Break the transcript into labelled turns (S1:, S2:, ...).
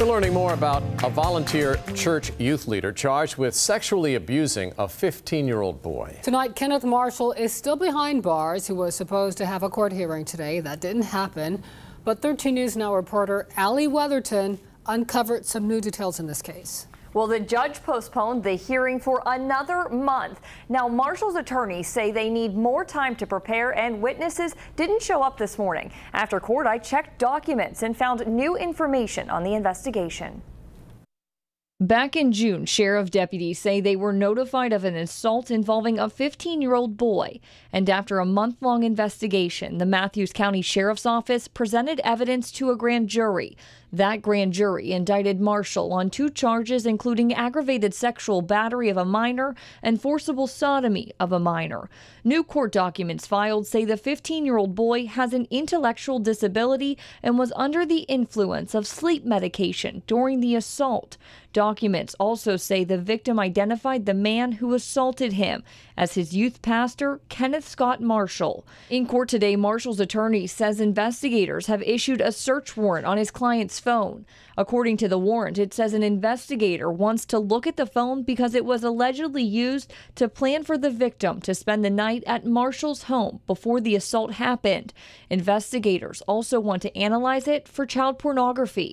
S1: We're learning more about a volunteer church youth leader charged with sexually abusing a 15-year-old boy.
S2: Tonight, Kenneth Marshall is still behind bars. He was supposed to have a court hearing today. That didn't happen. But 13 News Now reporter Allie Weatherton uncovered some new details in this case.
S3: Well, the judge postponed the hearing for another month. Now, Marshall's attorneys say they need more time to prepare, and witnesses didn't show up this morning. After court, I checked documents and found new information on the investigation.
S4: Back in June, sheriff deputies say they were notified of an assault involving a 15-year-old boy. And after a month-long investigation, the Matthews County Sheriff's Office presented evidence to a grand jury. That grand jury indicted Marshall on 2 charges, including aggravated sexual battery of a minor and forcible sodomy of a minor. New court documents filed say the 15-year-old boy has an intellectual disability and was under the influence of sleep medication during the assault. Documents also say the victim identified the man who assaulted him as his youth pastor, Kenneth Scott Marshall. In court today, Marshall's attorney says investigators have issued a search warrant on his client's phone. According to the warrant, it says an investigator wants to look at the phone because it was allegedly used to plan for the victim to spend the night at Marshall's home before the assault happened. Investigators also want to analyze it for child pornography.